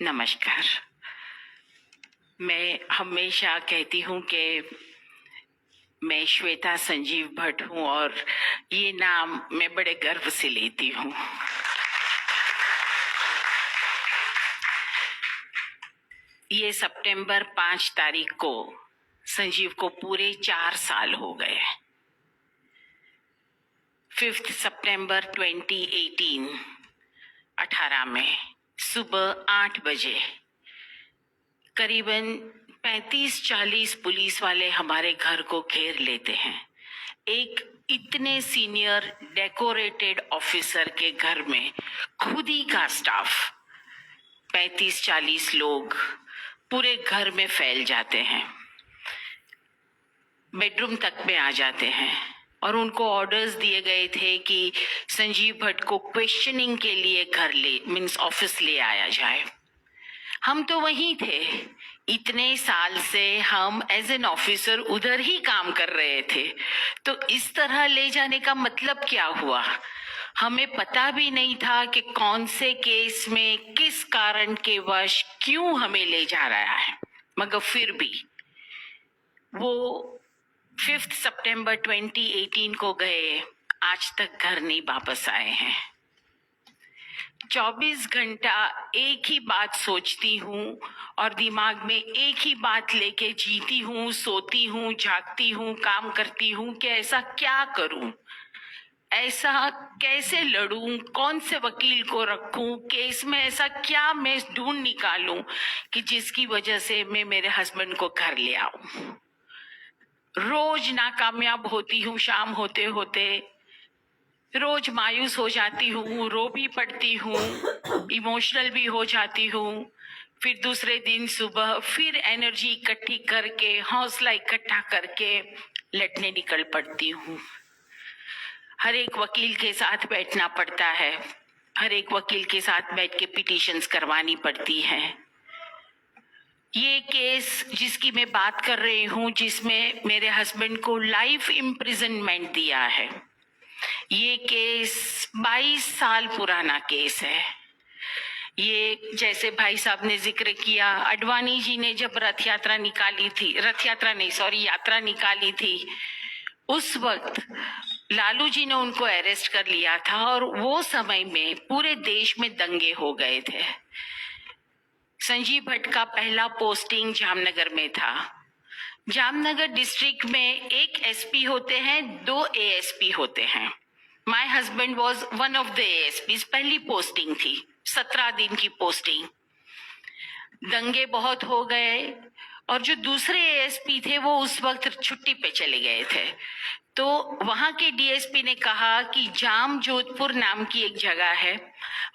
नमस्कार। मैं हमेशा कहती हूँ कि मैं श्वेता संजीव भट्ट हूँ और ये नाम मैं बड़े गर्व से लेती हूँ। ये सितंबर 5 तारीख को संजीव को पूरे 4 साल हो गए। 5 सितंबर 2018 18 में सुबह 8 बजे करीबन 35-40 पुलिस वाले हमारे घर को घेर लेते हैं। एक इतने सीनियर डेकोरेटेड ऑफिसर के घर में खुद ही का स्टाफ 35-40 लोग पूरे घर में फैल जाते हैं, बेडरूम तक में आ जाते हैं और उनको ऑर्डर्स दिए गए थे कि संजीव भट्ट को क्वेश्चनिंग के लिए घर मीन्स ऑफिस ले आया जाए। हम तो वहीं थे, इतने साल से हम एज एन ऑफिसर उधर ही काम कर रहे थे, तो इस तरह ले जाने का मतलब क्या हुआ? हमें पता भी नहीं था कि कौन से केस में किस कारण के वश क्यों हमें ले जा रहा है, मगर फिर भी वो 5 सितंबर 2018 को गए, आज तक घर नहीं वापस आए हैं। 24 घंटा एक ही बात सोचती हूँ और दिमाग में एक ही बात लेके जीती हूँ, सोती हूँ, जागती हूँ, काम करती हूँ कि ऐसा क्या करूँ, ऐसा कैसे लड़ूं, कौन से वकील को रखूं, केस में ऐसा क्या मैं ढूंढ निकालूं कि जिसकी वजह से मैं मेरे हस्बैंड को घर ले आऊं। रोज नाकामयाब होती हूँ, शाम होते होते रोज मायूस हो जाती हूँ, रो भी पड़ती हूँ, इमोशनल भी हो जाती हूँ। फिर दूसरे दिन सुबह फिर एनर्जी इकट्ठी करके, हौसला इकट्ठा करके लड़ने निकल पड़ती हूँ। हर एक वकील के साथ बैठना पड़ता है, हर एक वकील के साथ बैठ के पिटीशंस करवानी पड़ती है। ये केस जिसकी मैं बात कर रही हूँ, जिसमें मेरे हस्बैंड को लाइफ इम्प्रिजनमेंट दिया है, ये केस 22 साल पुराना केस है। ये जैसे भाई साहब ने जिक्र किया, अडवाणी जी ने जब यात्रा निकाली थी, उस वक्त लालू जी ने उनको अरेस्ट कर लिया था और वो समय में पूरे देश में दंगे हो गए थे। संजीव भट्ट का पहला पोस्टिंग जामनगर में था। जामनगर डिस्ट्रिक्ट में एक एसपी होते हैं, 2 एएसपी होते हैं। My husband was one of the ASPs, पहली पोस्टिंग थी, 17 दिन की पोस्टिंग। दंगे बहुत हो गए और जो दूसरे एएसपी थे वो उस वक्त छुट्टी पे चले गए थे, तो वहां के डीएसपी ने कहा कि जाम जोधपुर नाम की एक जगह है,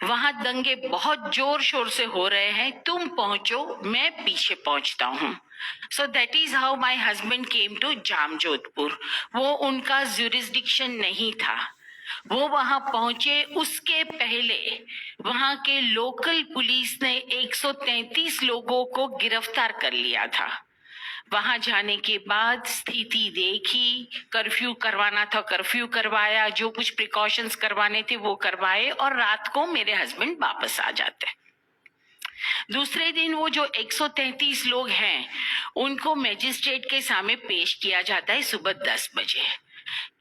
वहां दंगे बहुत जोर शोर से हो रहे हैं, तुम पहुंचो, मैं पीछे पहुंचता हूँ। So that is how my husband came to Jam Jodhpur. वो उनका ज्यूरिसडिक्शन नहीं था, वो वहां पहुंचे। उसके पहले वहां के लोकल पुलिस ने 133 लोगों को गिरफ्तार कर लिया था। वहां जाने के बाद स्थिति देखी, कर्फ्यू करवाना था कर्फ्यू करवाया, जो कुछ प्रिकॉशंस करवाने थे वो करवाए और रात को मेरे हस्बैंड वापस आ जाते। दूसरे दिन वो जो 133 लोग हैं उनको मजिस्ट्रेट के सामने पेश किया जाता है सुबह 10 बजे।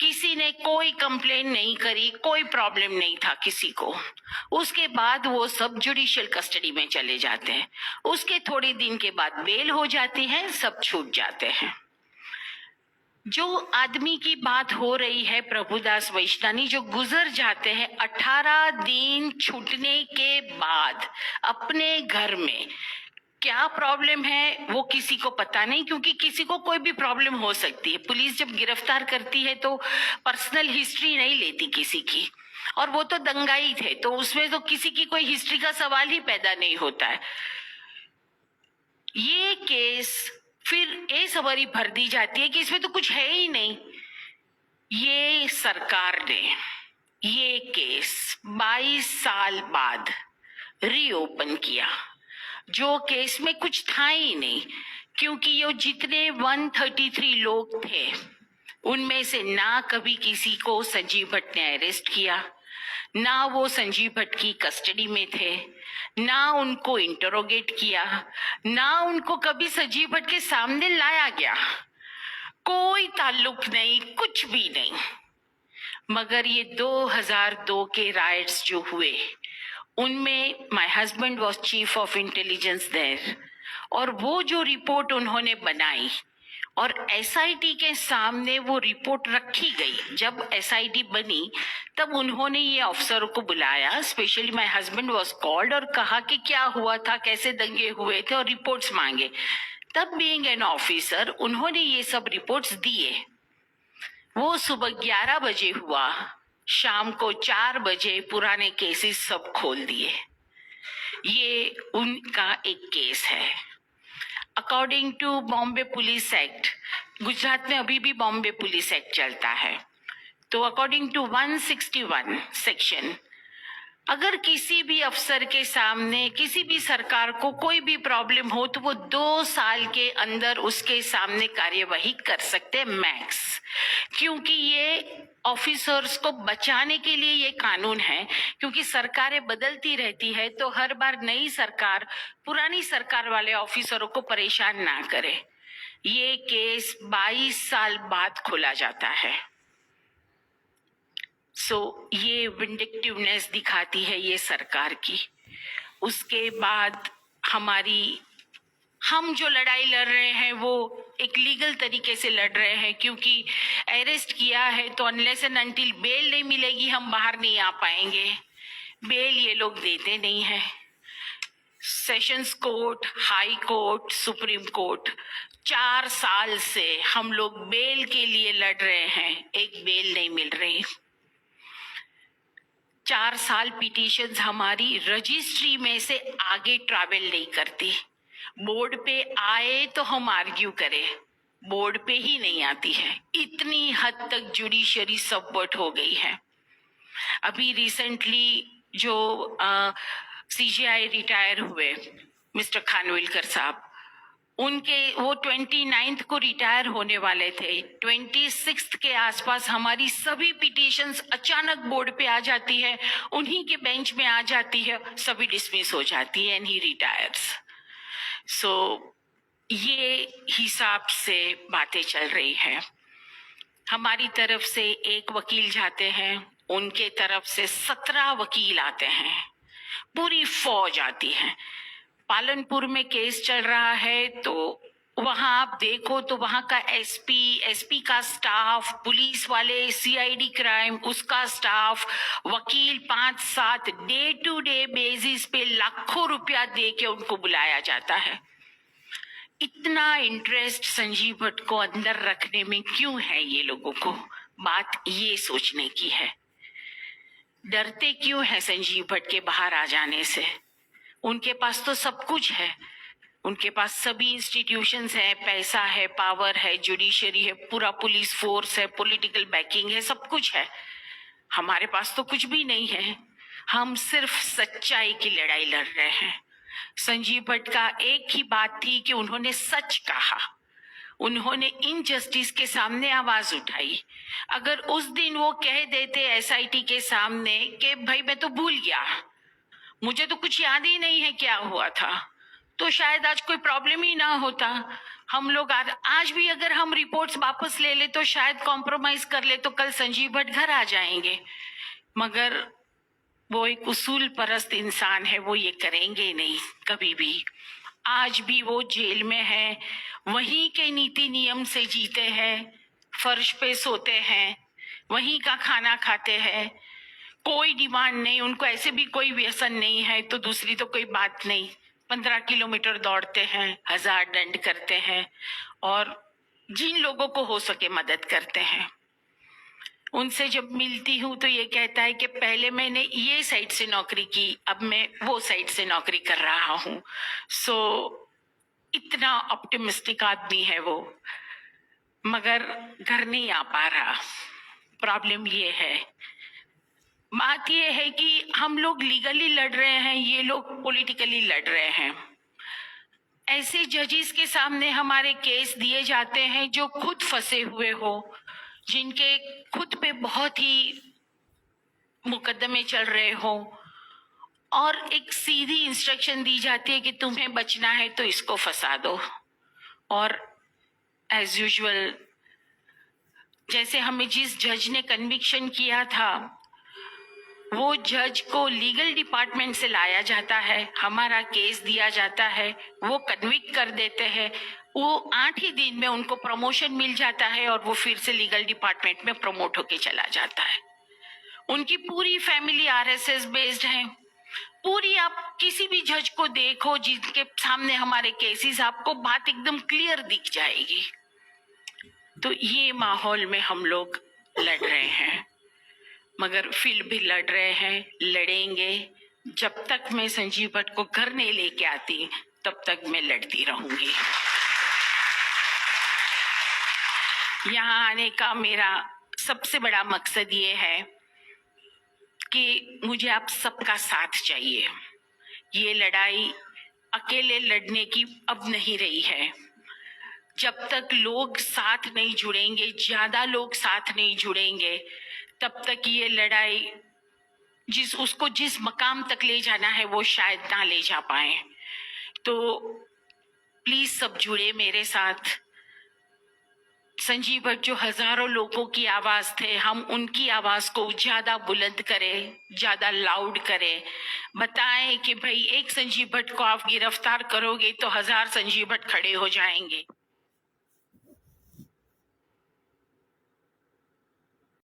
किसी ने कोई कंप्लेन नहीं करी, कोई प्रॉब्लम नहीं था किसी को। उसके बाद वो सब जुडिशियल कस्टडी में चले जाते हैं। उसके थोड़े दिन के बाद बेल हो जाती है, सब छूट जाते हैं। जो आदमी की बात हो रही है, प्रभुदास वैष्णानी, जो गुजर जाते हैं 18 दिन छूटने के बाद अपने घर में, क्या प्रॉब्लम है वो किसी को पता नहीं, क्योंकि किसी को कोई भी प्रॉब्लम हो सकती है। पुलिस जब गिरफ्तार करती है तो पर्सनल हिस्ट्री नहीं लेती किसी की, और वो तो दंगाई थे तो उसमें तो किसी की कोई हिस्ट्री का सवाल ही पैदा नहीं होता है। ये केस फिर सवारी भर दी जाती है कि इसमें तो कुछ है ही नहीं। ये सरकार ने ये केस 22 साल बाद रीओपन किया, जो केस में कुछ था ही नहीं, क्योंकि ये जितने 133 लोग थे उनमें से ना कभी किसी को संजीव भट्ट ने अरेस्ट किया, ना वो संजीव भट्ट की कस्टडी में थे, ना उनको इंटरोगेट किया, ना उनको कभी संजीव भट्ट के सामने लाया गया, कोई ताल्लुक नहीं, कुछ भी नहीं। मगर ये 2002 के राइट्स जो हुए उनमें my husband was chief of intelligence there, और वो जो रिपोर्ट उन्होंने बनाई और एसआईटी के सामने वो रिपोर्ट रखी गई, जब एसआईटी बनी तब उन्होंने ये अफसरों को बुलाया, specially my husband was called, और कहा कि क्या हुआ था, कैसे दंगे हुए थे, और रिपोर्ट्स मांगे। तब बीइंग एन ऑफिसर उन्होंने ये सब रिपोर्ट्स दिए। वो सुबह 11 बजे हुआ, शाम को 4 बजे पुराने केसेस सब खोल दिए। ये उनका एक केस है। According to Bombay police act, Gujarat में अभी भी बॉम्बे पुलिस एक्ट चलता है, तो अकॉर्डिंग टू 161 सेक्शन, अगर किसी भी अफसर के सामने, किसी भी सरकार को कोई भी प्रॉब्लम हो तो वो 2 साल के अंदर उसके सामने कार्यवाही कर सकते हैं मैक्स, क्योंकि ये ऑफिसर्स को बचाने के लिए ये कानून है, क्योंकि सरकारें बदलती रहती है, तो हर बार नई सरकार पुरानी सरकार वाले ऑफिसरों को परेशान ना करे। ये केस 22 साल बाद खोला जाता है। ये विंडिक्टिवनेस दिखाती है ये सरकार की। उसके बाद हम जो लड़ाई लड़ रहे हैं वो एक लीगल तरीके से लड़ रहे हैं, क्योंकि अरेस्ट किया है तो अनलेस एंड अनटिल बेल नहीं मिलेगी हम बाहर नहीं आ पाएंगे। बेल ये लोग देते नहीं है। Sessions court, high court, supreme court, 4 साल से हम लोग बेल के लिए लड़ रहे हैं, एक बेल नहीं मिल रही। 4 साल पिटीशंस हमारी रजिस्ट्री में से आगे ट्रैवल नहीं करती। बोर्ड पे आए तो हम आर्ग्यू करें, बोर्ड पे ही नहीं आती है। इतनी हद तक जुडिशरी सबवर्ट हो गई है। अभी रिसेंटली जो सीजीआई रिटायर हुए मिस्टर खानविलकर साहब, उनके वो 29th को रिटायर होने वाले थे। 26th के आसपास हमारी सभी पिटीशंस अचानक बोर्ड पे आ जाती है, उन्हीं के बेंच में आ जाती है, सभी डिसमिस हो जाती है एंड ही रिटायर्स। ये हिसाब से बातें चल रही है। हमारी तरफ से एक वकील जाते हैं, उनके तरफ से 17 वकील आते हैं, पूरी फौज आती है। पालनपुर में केस चल रहा है तो वहां आप देखो तो वहां का एसपी का स्टाफ, पुलिस वाले, सीआईडी क्राइम उसका स्टाफ, वकील 5-7 डे टू डे बेसिस पे लाखों रुपया दे के उनको बुलाया जाता है। इतना इंटरेस्ट संजीव भट्ट को अंदर रखने में क्यों है ये लोगों को? बात ये सोचने की है। डरते क्यों है संजीव भट्ट के बाहर आ जाने से? उनके पास तो सब कुछ है, उनके पास सभी इंस्टीट्यूशंस है, पैसा है, पावर है, जुडिशरी है, पूरा पुलिस फोर्स है, पॉलिटिकल बैकिंग है, सब कुछ है। हमारे पास तो कुछ भी नहीं है। हम सिर्फ सच्चाई की लड़ाई लड़ रहे हैं। संजीव भट्ट का एक ही बात थी कि उन्होंने सच कहा, उन्होंने इनजस्टिस के सामने आवाज उठाई। अगर उस दिन वो कह देते एसआईटी के सामने कि भाई मैं तो भूल गया, मुझे तो कुछ याद ही नहीं है क्या हुआ था, तो शायद आज कोई प्रॉब्लम ही ना होता। हम लोग आज भी अगर हम रिपोर्ट्स वापस ले ले तो शायद कॉम्प्रोमाइज कर ले तो कल संजीव भट्ट घर आ जाएंगे। मगर वो एक उसूल परस्त इंसान है, वो ये करेंगे नहीं कभी भी। आज भी वो जेल में है, वहीं के नीति नियम से जीते हैं, फर्श पे सोते हैं, वहीं का खाना खाते हैं, कोई डिमांड नहीं, उनको ऐसे भी कोई व्यसन नहीं है तो दूसरी तो कोई बात नहीं। 15 किलोमीटर दौड़ते हैं, 1000 दंड करते हैं और जिन लोगों को हो सके मदद करते हैं। उनसे जब मिलती हूँ तो ये कहता है कि पहले मैंने ये साइड से नौकरी की, अब मैं वो साइड से नौकरी कर रहा हूँ। इतना ऑप्टिमिस्टिक आदमी है वो, मगर घर नहीं आ पा रहा। प्रॉब्लम ये है, बात ये है कि हम लोग लीगली लड़ रहे हैं, ये लोग पॉलिटिकली लड़ रहे हैं। ऐसे जजेस के सामने हमारे केस दिए जाते हैं जो खुद फंसे हुए हो, जिनके खुद पे बहुत ही मुकदमे चल रहे हो और एक सीधी इंस्ट्रक्शन दी जाती है कि तुम्हें बचना है तो इसको फंसा दो। और एज यूजुअल जैसे हमें जिस जज ने कन्विक्शन किया था वो जज को लीगल डिपार्टमेंट से लाया जाता है, हमारा केस दिया जाता है, वो कन्विक्ट कर देते हैं, वो 8 ही दिन में उनको प्रमोशन मिल जाता है और वो फिर से लीगल डिपार्टमेंट में प्रमोट होके चला जाता है। उनकी पूरी फैमिली आरएसएस बेस्ड है। पूरी आप किसी भी जज को देखो जिनके सामने हमारे केसेस, आपको बात एकदम क्लियर दिख जाएगी। तो ये माहौल में हम लोग लड़ रहे हैं, मगर फिर भी लड़ रहे हैं, लड़ेंगे। जब तक मैं संजीव भट्ट को घर नहीं लेके आती तब तक मैं लड़ती रहूंगी। यहाँ आने का मेरा सबसे बड़ा मकसद ये है कि मुझे आप सबका साथ चाहिए। ये लड़ाई अकेले लड़ने की अब नहीं रही है। जब तक लोग साथ नहीं जुड़ेंगे, ज्यादा लोग साथ नहीं जुड़ेंगे, तब तक ये लड़ाई उसको जिस मकाम तक ले जाना है वो शायद ना ले जा पाए। तो प्लीज सब जुड़े मेरे साथ। संजीव भट्ट जो हजारों लोगों की आवाज थे, हम उनकी आवाज को ज्यादा बुलंद करें, ज्यादा लाउड करें, बताएं कि भाई एक संजीव भट्ट को आप गिरफ्तार करोगे तो 1000 संजीव भट्ट खड़े हो जाएंगे।